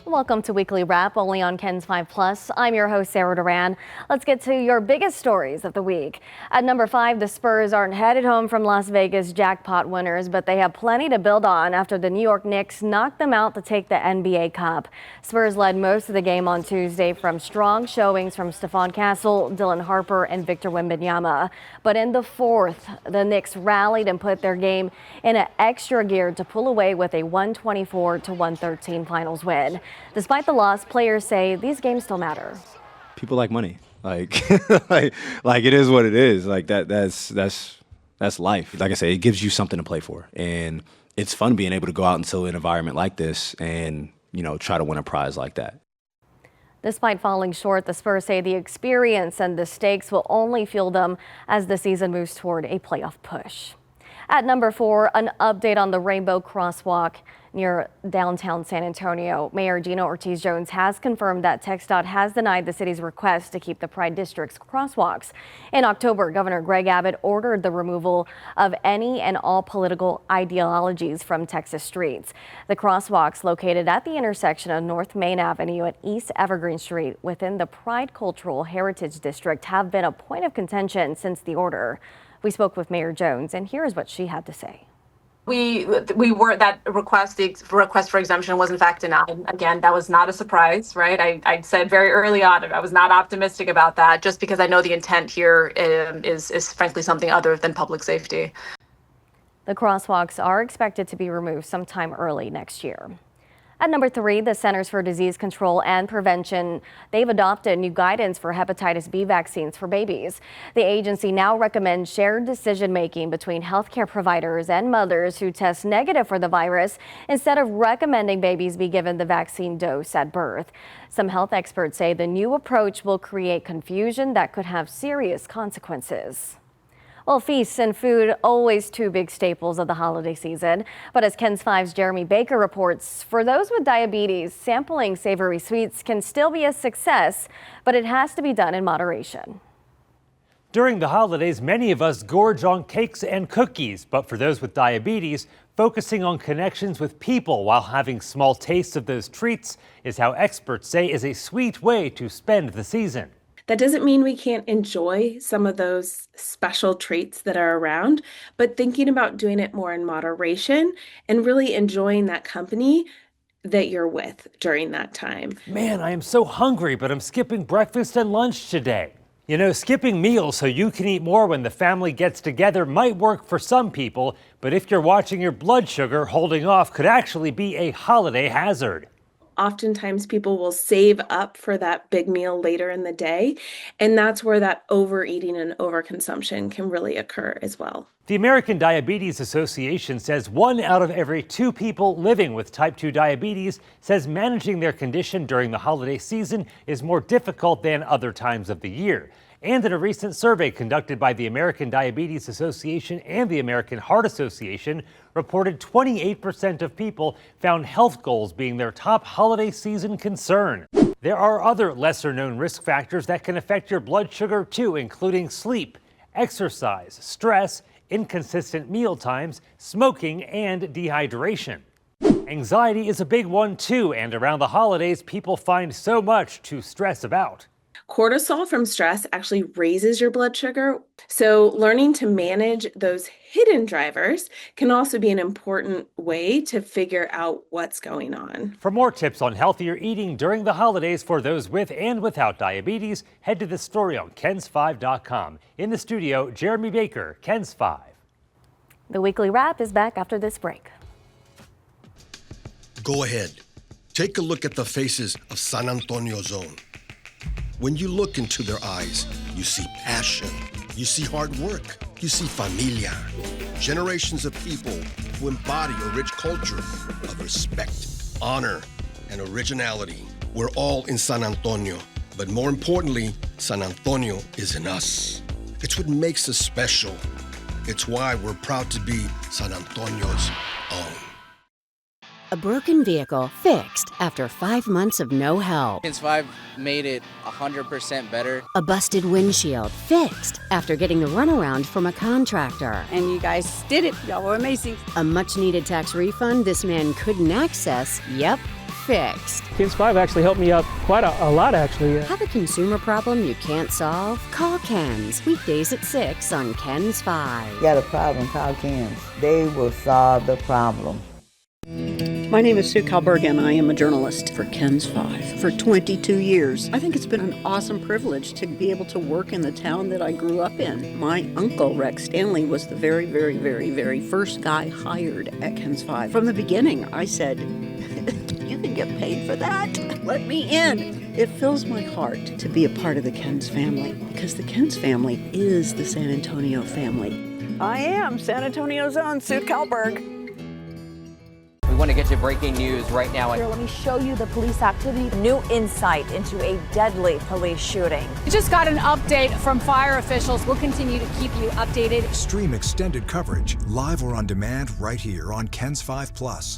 Welcome to Weekly Wrap, only on KENS 5 Plus. I'm your host, Sarah Duran. Let's get to your biggest stories of the week. At number 5, the Spurs aren't headed home from Las Vegas jackpot winners, but they have plenty to build on after the New York Knicks knocked them out to take the NBA Cup. Spurs led most of the game on Tuesday from strong showings from Stephon Castle, Dylan Harper, and Victor Wembanyama. But in the fourth, the Knicks rallied and put their game in an extra gear to pull away with a 124-113 finals win. Despite the loss, players say these games still matter. People like money. Like, like it is what it is. Like that's life. Like I say, it gives you something to play for, and it's fun being able to go out into an environment like this and try to win a prize like that. Despite falling short, the Spurs say the experience and the stakes will only fuel them as the season moves toward a playoff push. At number 4, an update on the Rainbow Crosswalk near downtown San Antonio. Mayor Gina Ortiz Jones has confirmed that TxDOT has denied the city's request to keep the Pride District's crosswalks. In October, Governor Greg Abbott ordered the removal of any and all political ideologies from Texas streets. The crosswalks located at the intersection of North Main Avenue and East Evergreen Street within the Pride Cultural Heritage District have been a point of contention since the order. We spoke with Mayor Jones, and here's what she had to say. We were the request for exemption was in fact denied. Again, that was not a surprise, right? I said very early on I was not optimistic about that, just because I know the intent here is frankly something other than public safety. The crosswalks are expected to be removed sometime early next year. At number 3, the Centers for Disease Control and Prevention, they've adopted new guidance for hepatitis B vaccines for babies. The agency now recommends shared decision-making between healthcare providers and mothers who test negative for the virus instead of recommending babies be given the vaccine dose at birth. Some health experts say the new approach will create confusion that could have serious consequences. Well, feasts and food, always two big staples of the holiday season. But as KENS 5's Jeremy Baker reports, for those with diabetes, sampling savory sweets can still be a success, but it has to be done in moderation. During the holidays, many of us gorge on cakes and cookies. But for those with diabetes, focusing on connections with people while having small tastes of those treats is how experts say is a sweet way to spend the season. That doesn't mean we can't enjoy some of those special treats that are around, but thinking about doing it more in moderation and really enjoying that company that you're with during that time. Man, I am so hungry, but I'm skipping breakfast and lunch today. Skipping meals so you can eat more when the family gets together might work for some people, but if you're watching your blood sugar, holding off could actually be a holiday hazard. Oftentimes people will save up for that big meal later in the day, and that's where that overeating and overconsumption can really occur as well. The American Diabetes Association says 1 out of every 2 people living with type 2 diabetes says managing their condition during the holiday season is more difficult than other times of the year. And in a recent survey conducted by the American Diabetes Association and the American Heart Association, reported 28% of people found health goals being their top holiday season concern. There are other lesser-known risk factors that can affect your blood sugar too, including sleep, exercise, stress, inconsistent meal times, smoking, and dehydration. Anxiety is a big one too, and around the holidays, people find so much to stress about. Cortisol from stress actually raises your blood sugar. So learning to manage those hidden drivers can also be an important way to figure out what's going on. For more tips on healthier eating during the holidays for those with and without diabetes, head to this story on KENS5.com. In the studio, Jeremy Baker, KENS 5. The Weekly Wrap is back after this break. Go ahead. Take a look at the faces of San Antonio Zone. When you look into their eyes, you see passion, you see hard work, you see familia. Generations of people who embody a rich culture of respect, honor, and originality. We're all in San Antonio, but more importantly, San Antonio is in us. It's what makes us special. It's why we're proud to be San Antonio's own. A broken vehicle fixed after 5 months of no help. KENS 5 made it 100% better. A busted windshield fixed after getting the runaround from a contractor. And you guys did it. Y'all were amazing. A much-needed tax refund this man couldn't access. Yep, fixed. KENS 5 actually helped me out quite a lot, actually. Have a consumer problem you can't solve? Call KENS. Weekdays at 6 on KENS 5. Got a problem, call KENS. They will solve the problem. My name is Sue Kalberg, and I am a journalist for KENS 5 for 22 years. I think it's been an awesome privilege to be able to work in the town that I grew up in. My uncle, Rex Stanley, was the very, very, very, very first guy hired at KENS 5. From the beginning, I said, you can get paid for that? Let me in. It fills my heart to be a part of the KENS family, because the KENS family is the San Antonio family. I am San Antonio's own Sue Kalberg. We want to get you breaking news right now. Here, let me show you the police activity. New insight into a deadly police shooting. We just got an update from fire officials. We'll continue to keep you updated. Stream extended coverage, live or on demand, right here on KENS 5+.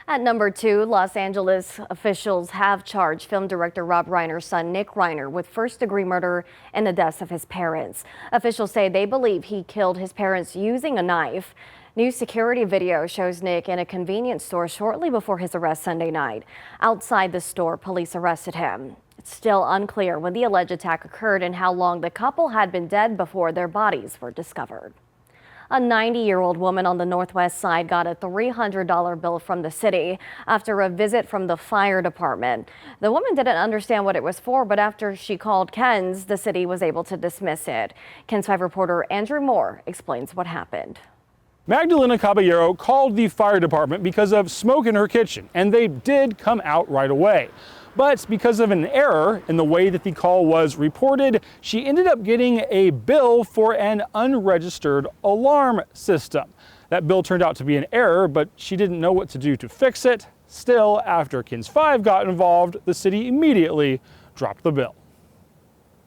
At number 2, Los Angeles officials have charged film director Rob Reiner's son, Nick Reiner, with first-degree murder in the deaths of his parents. Officials say they believe he killed his parents using a knife. New security video shows Nick in a convenience store shortly before his arrest Sunday night. Outside the store, police arrested him. It's still unclear when the alleged attack occurred and how long the couple had been dead before their bodies were discovered. A 90-year-old woman on the Northwest Side got a $300 bill from the city after a visit from the fire department. The woman didn't understand what it was for, but after she called KENS, the city was able to dismiss it. KENS 5 reporter Andrew Moore explains what happened. Magdalena Caballero called the fire department because of smoke in her kitchen, and they did come out right away. But because of an error in the way that the call was reported, she ended up getting a bill for an unregistered alarm system. That bill turned out to be an error, but she didn't know what to do to fix it. Still, after KENS 5 got involved, the city immediately dropped the bill.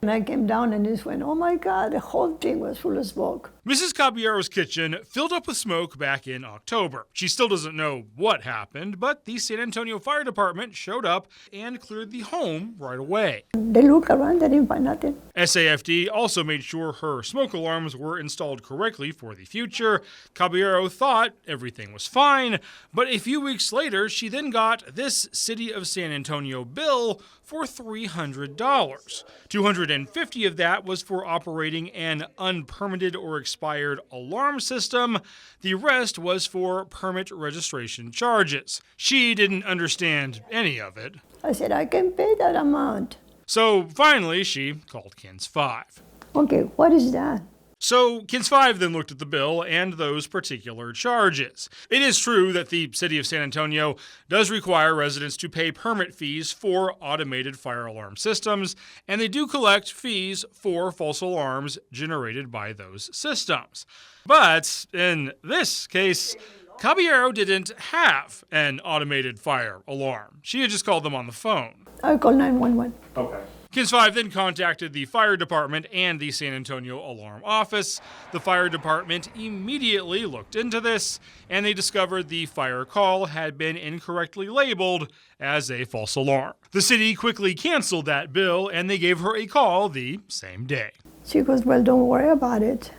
And I came down and just went, oh my God, the whole thing was full of smoke. Mrs. Caballero's kitchen filled up with smoke back in October. She still doesn't know what happened, but the San Antonio Fire Department showed up and cleared the home right away. They looked around, they didn't find nothing. SAFD also made sure her smoke alarms were installed correctly for the future. Caballero thought everything was fine, but a few weeks later, she then got this City of San Antonio bill for $300. $250 of that was for operating an unpermitted or expired alarm system. The rest was for permit registration charges. She didn't understand any of it. I said, I can pay that amount. So finally, she called KENS 5. Okay, what is that? So KENS 5 then looked at the bill and those particular charges. It is true that the city of San Antonio does require residents to pay permit fees for automated fire alarm systems, and they do collect fees for false alarms generated by those systems. But in this case, Caballero didn't have an automated fire alarm. She had just called them on the phone. I called 911. Okay. KENS 5 then contacted the fire department and the San Antonio Alarm Office. The fire department immediately looked into this, and they discovered the fire call had been incorrectly labeled as a false alarm. The city quickly canceled that bill, and they gave her a call the same day. She goes, well, don't worry about it.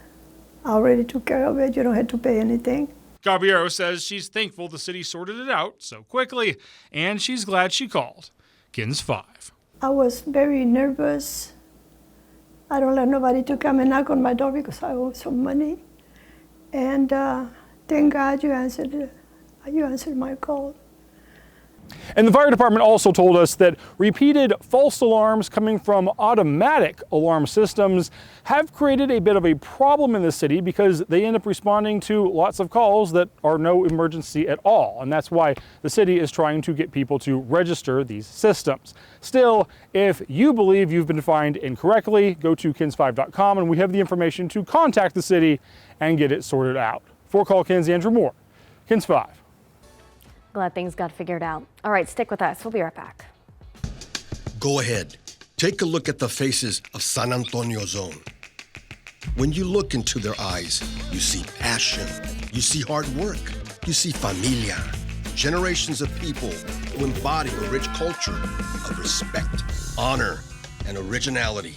I already took care of it. You don't have to pay anything. Caballero says she's thankful the city sorted it out so quickly, and she's glad she called KENS 5. I was very nervous. I don't let nobody to come and knock on my door because I owe some money. And thank God you answered my call. And the fire department also told us that repeated false alarms coming from automatic alarm systems have created a bit of a problem in the city because they end up responding to lots of calls that are no emergency at all. And that's why the city is trying to get people to register these systems. Still, if you believe you've been fined incorrectly, go to KENS5.com and we have the information to contact the city and get it sorted out. For Call KENS, Andrew Moore, KENS 5. Glad things got figured out. All right, stick with us. We'll be right back. Go ahead. Take a look at the faces of San Antonio Zone. When you look into their eyes, you see passion. You see hard work. You see familia. Generations of people who embody a rich culture of respect, honor, and originality.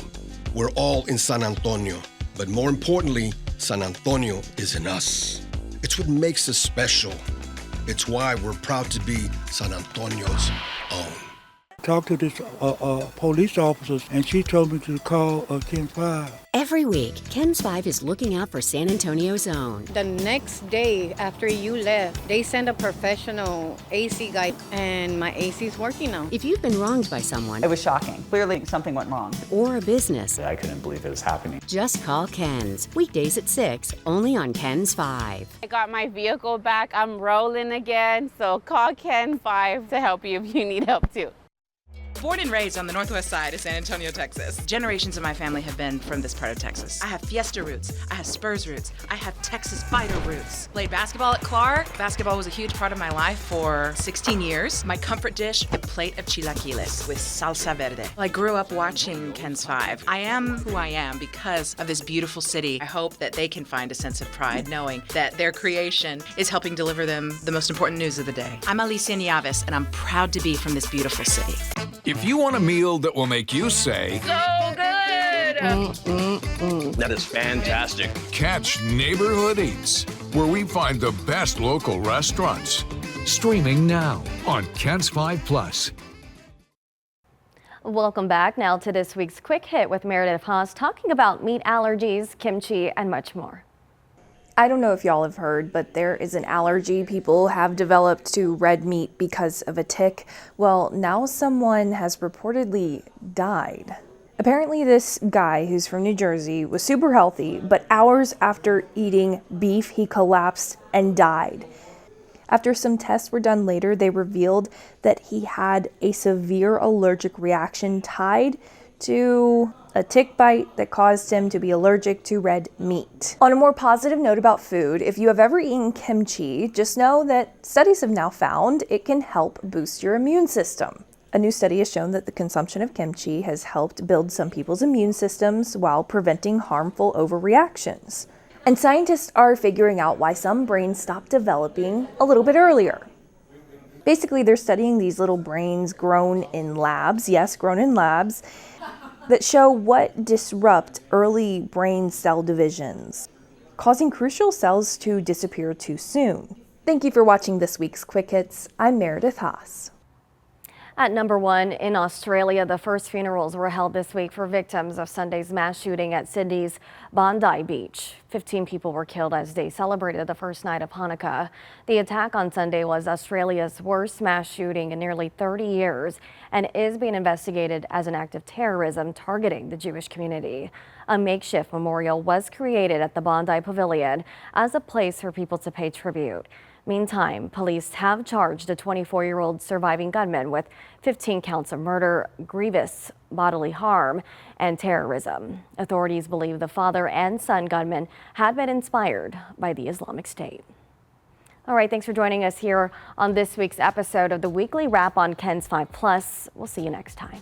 We're all in San Antonio, but more importantly, San Antonio is in us. It's what makes us special. It's why we're proud to be San Antonio's own. Talked to this police officer, and she told me to call KENS 5. Every week, KENS 5 is looking out for San Antonio's own. The next day after you left, they sent a professional AC guy, and my AC's working now. If you've been wronged by someone, It was shocking. Clearly, something went wrong. or a business, I couldn't believe it was happening. just call KENS. Weekdays at 6, only on KENS 5. I got my vehicle back. I'm rolling again. So call KENS 5 to help you if you need help too. Born and raised on the northwest side of San Antonio, Texas. Generations of my family have been from this part of Texas. I have Fiesta roots. I have Spurs roots. I have Texas Fighter roots. Played basketball at Clark. Basketball was a huge part of my life for 16 years. My comfort dish, a plate of chilaquiles with salsa verde. I grew up watching KENS 5. I am who I am because of this beautiful city. I hope that they can find a sense of pride knowing that their creation is helping deliver them the most important news of the day. I'm Alicia Nieves, and I'm proud to be from this beautiful city. If you want a meal that will make you say, So good! That is fantastic. catch Neighborhood Eats, where we find the best local restaurants. Streaming now on KENS 5 Plus. Welcome back now to this week's Quick Hit with Meredith Haas, talking about meat allergies, kimchi, and much more. I don't know if y'all have heard, but there is an allergy people have developed to red meat because of a tick. Well, now someone has reportedly died. Apparently this guy, who's from New Jersey, was super healthy, but hours after eating beef, he collapsed and died. After some tests were done later, they revealed that he had a severe allergic reaction tied to a tick bite that caused him to be allergic to red meat. On a more positive note about food, if you have ever eaten kimchi, just know that studies have now found it can help boost your immune system. A new study has shown that the consumption of kimchi has helped build some people's immune systems while preventing harmful overreactions. And scientists are figuring out why some brains stop developing a little bit earlier. Basically, they're studying these little brains grown in labs, yes, grown in labs, that show what disrupt early brain cell divisions, causing crucial cells to disappear too soon. Thank you for watching this week's Quick Hits. I'm Meredith Haas. At number 1, in Australia, the first funerals were held this week for victims of Sunday's mass shooting at Sydney's Bondi Beach. 15 people were killed as they celebrated the first night of Hanukkah. The attack on Sunday was Australia's worst mass shooting in nearly 30 years and is being investigated as an act of terrorism targeting the Jewish community. A makeshift memorial was created at the Bondi Pavilion as a place for people to pay tribute. Meantime, police have charged a 24-year-old surviving gunman with 15 counts of murder, grievous bodily harm, and terrorism. Authorities believe the father and son gunman had been inspired by the Islamic State. All right, thanks for joining us here on this week's episode of the Weekly Wrap on KENS 5 Plus. We'll see you next time.